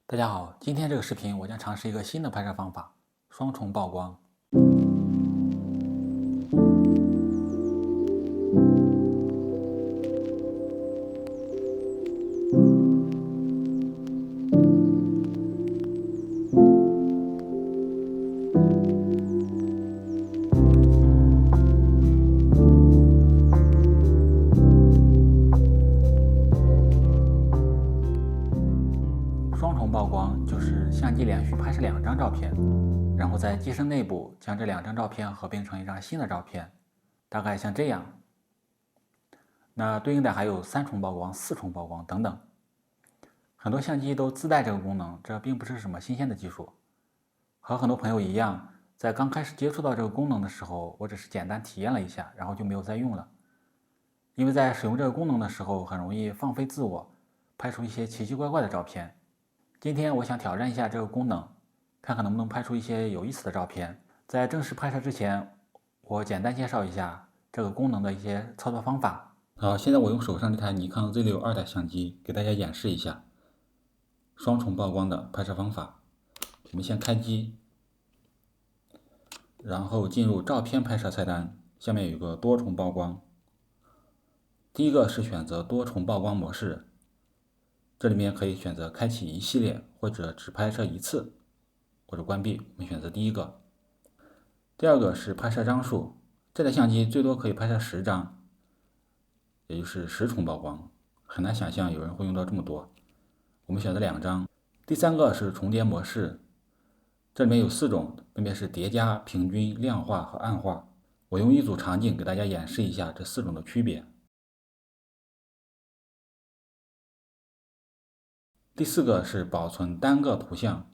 大家好，今天这个视频我将尝试一个新的拍摄方法——双重曝光。双重曝光就是相机连续拍摄2张照片，然后在机身内部将这2张照片合并成一张新的照片，大概像这样。那对应的还有3重曝光、4重曝光等等。很多相机都自带这个功能，这并不是什么新鲜的技术。和很多朋友一样，在刚开始接触到这个功能的时候，我只是简单体验了一下，然后就没有再用了。因为在使用这个功能的时候，很容易放飞自我，拍出一些奇奇怪怪的照片。今天我想挑战一下这个功能，看看能不能拍出一些有意思的照片。在正式拍摄之前，我简单介绍一下这个功能的一些操作方法。好，现在我用手上这台尼康 Z6-2 代相机给大家演示一下双重曝光的拍摄方法。我们先开机，然后进入照片拍摄菜单，下面有个多重曝光。第一个是选择多重曝光模式。这里面可以选择开启一系列，或者只拍摄一次，或者关闭。我们选择第一个。第二个是拍摄张数，这台相机最多可以拍摄10张，也就是10重曝光。很难想象有人会用到这么多。我们选择2张。第三个是重叠模式，这里面有4种，分别是叠加、平均、量化和暗化。我用一组场景给大家演示一下这4种的区别。第4个是保存单个图像。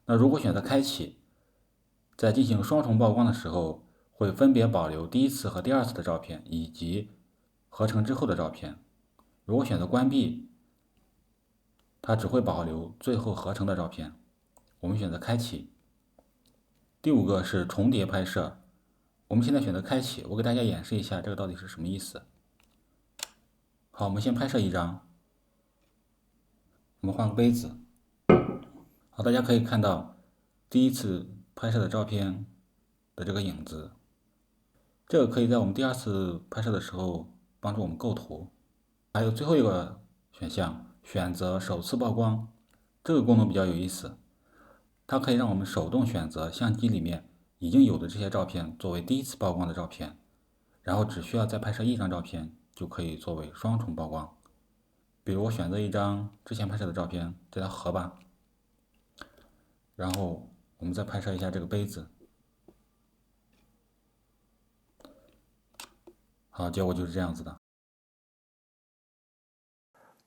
那如果选择开启，在进行双重曝光的时候，会分别保留第一次和第二次的照片，以及合成之后的照片。如果选择关闭，它只会保留最后合成的照片。我们选择开启。第5个是重叠拍摄，我们现在选择开启，我给大家演示一下这个到底是什么意思。好，我们先拍摄一张，我们换个杯子。好，大家可以看到第一次拍摄的照片的这个影子，这个可以在我们第2次拍摄的时候帮助我们构图。还有最后一个选项，选择首次曝光，这个功能比较有意思，它可以让我们手动选择相机里面已经有的这些照片作为第一次曝光的照片，然后只需要再拍摄1张照片就可以作为双重曝光。比如我选择一张之前拍摄的照片，这条河吧，然后我们再拍摄一下这个杯子。好，结果就是这样子的。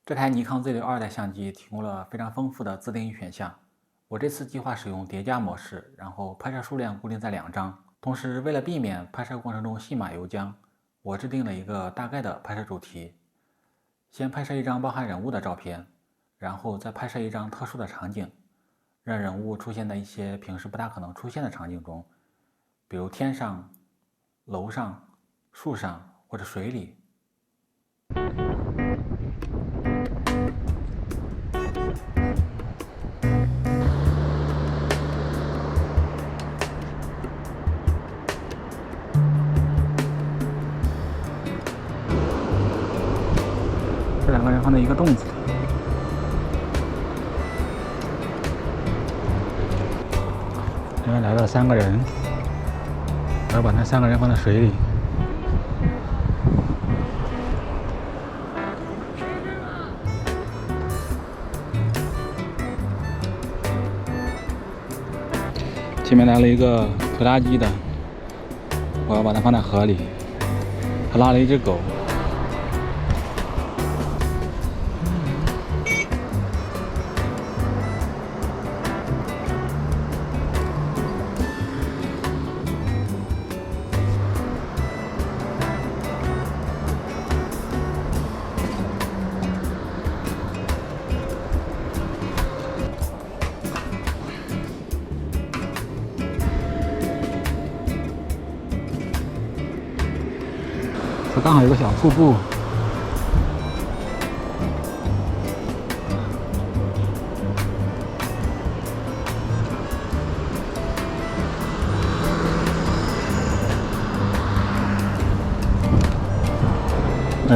这台尼康 Z6-2 代相机提供了非常丰富的自定义选项。我这次计划使用叠加模式，然后拍摄数量固定在2张。同时，为了避免拍摄过程中信马由缰，我制定了一个大概的拍摄主题。先拍摄一张包含人物的照片，然后再拍摄一张特殊的场景，让人物出现在一些平时不大可能出现的场景中，比如天上、楼上、树上或者水里。这2个人放在一个洞子里。这边来了3个人，我要把那3个人放在水里。前面来了一个拖拉机的，我要把它放在河里。他拉了一只狗。这刚好有个小瀑布。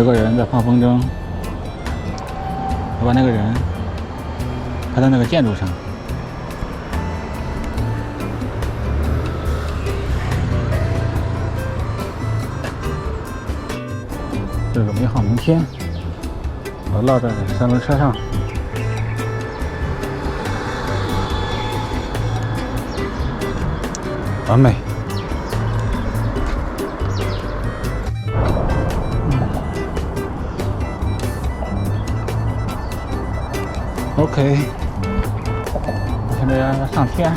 有个人在放风筝，我把那个人拍在那个建筑上。这个美好明天，我落在三轮车上。完美。OK， 我现在要上天。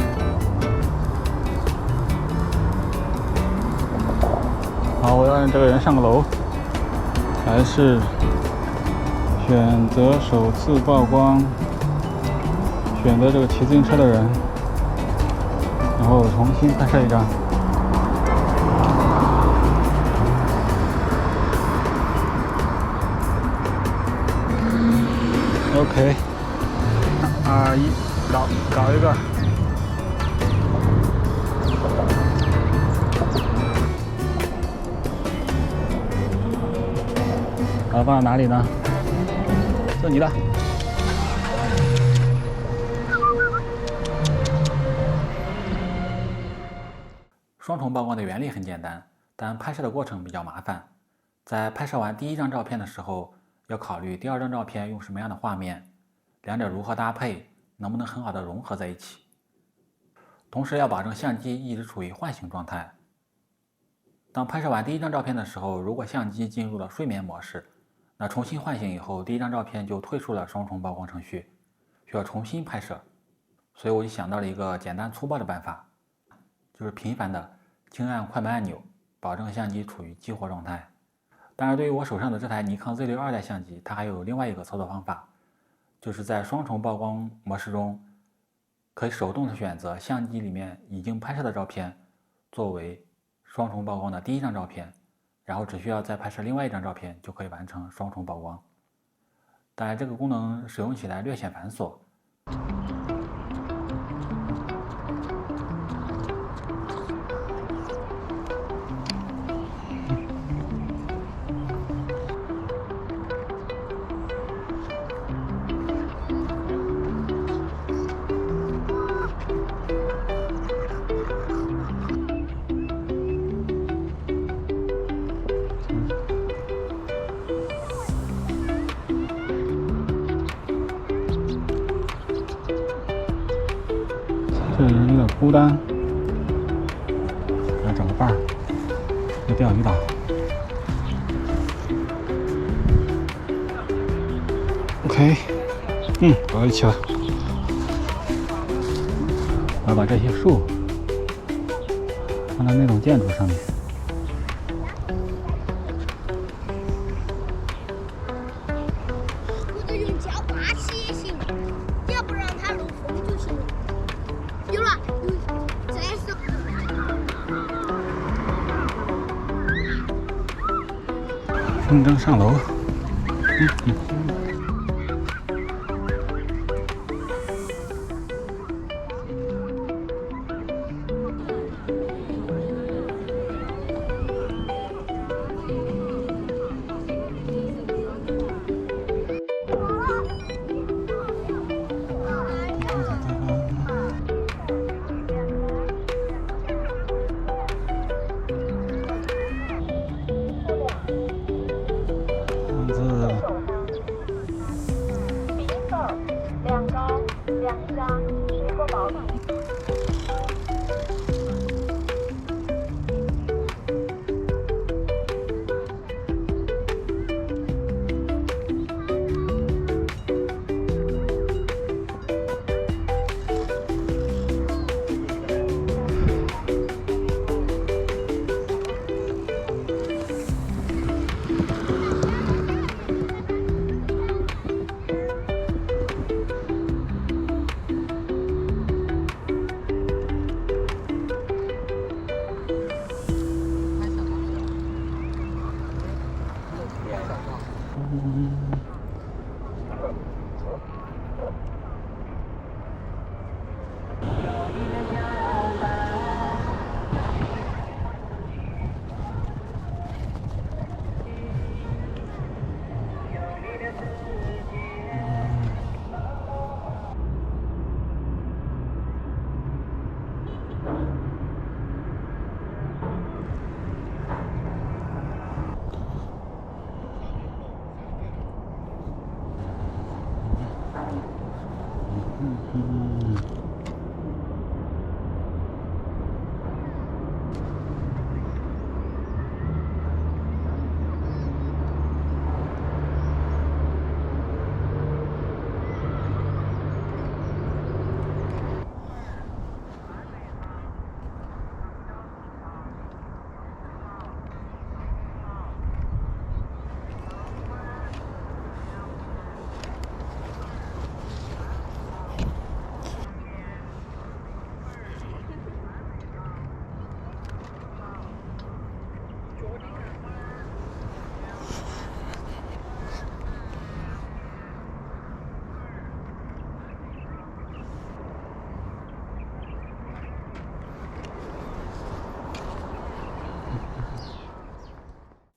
好，我要让这个人上个楼。还是选择首次曝光，选择这个骑自行车的人，然后重新拍摄一张。OK， 2、1，搞一个。放到哪里呢？这你的。双重曝光的原理很简单，但拍摄的过程比较麻烦。在拍摄完第一张照片的时候，要考虑第二张照片用什么样的画面，两者如何搭配，能不能很好的融合在一起。同时要保证相机一直处于唤醒状态。当拍摄完第一张照片的时候，如果相机进入了睡眠模式，那重新唤醒以后，第一张照片就退出了双重曝光程序，需要重新拍摄。所以我就想到了一个简单粗暴的办法，就是频繁的轻按快门按钮，保证相机处于激活状态。当然，对于我手上的这台尼康 Z6 2代相机，它还有另外一个操作方法，就是在双重曝光模式中，可以手动的选择相机里面已经拍摄的照片作为双重曝光的第一张照片。然后只需要再拍摄另外一张照片就可以完成双重曝光。当然，这个功能使用起来略显繁琐。这个人有点孤单，来找个伴儿，去钓鱼岛。OK， 走到一起了。我要把这些树放在那种建筑上面。或者用脚拔起也行，要不让它漏风就行。有了，这是。风筝上楼。两高两下，水果宝。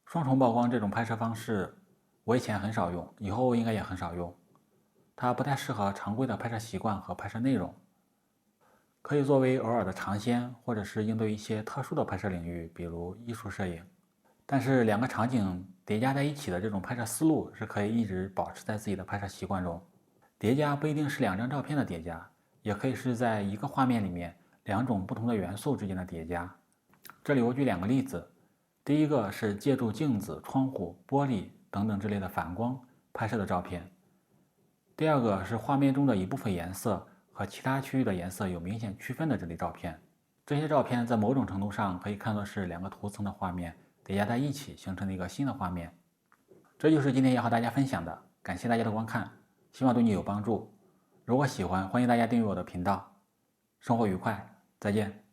双重曝光这种拍摄方式，我以前很少用，以后应该也很少用。它不太适合常规的拍摄习惯和拍摄内容，可以作为偶尔的尝鲜，或者是应对一些特殊的拍摄领域，比如艺术摄影。但是两个场景叠加在一起的这种拍摄思路是可以一直保持在自己的拍摄习惯中。叠加不一定是2张照片的叠加，也可以是在一个画面里面2种不同的元素之间的叠加。这里我举2个例子。第一个是借助镜子、窗户、玻璃等等之类的反光拍摄的照片。第二个是画面中的一部分颜色和其他区域的颜色有明显区分的这类照片。这些照片在某种程度上可以看作是2个图层的画面叠加在一起形成的一个新的画面。这就是今天要和大家分享的，感谢大家的观看，希望对你有帮助。如果喜欢，欢迎大家订阅我的频道。生活愉快，再见。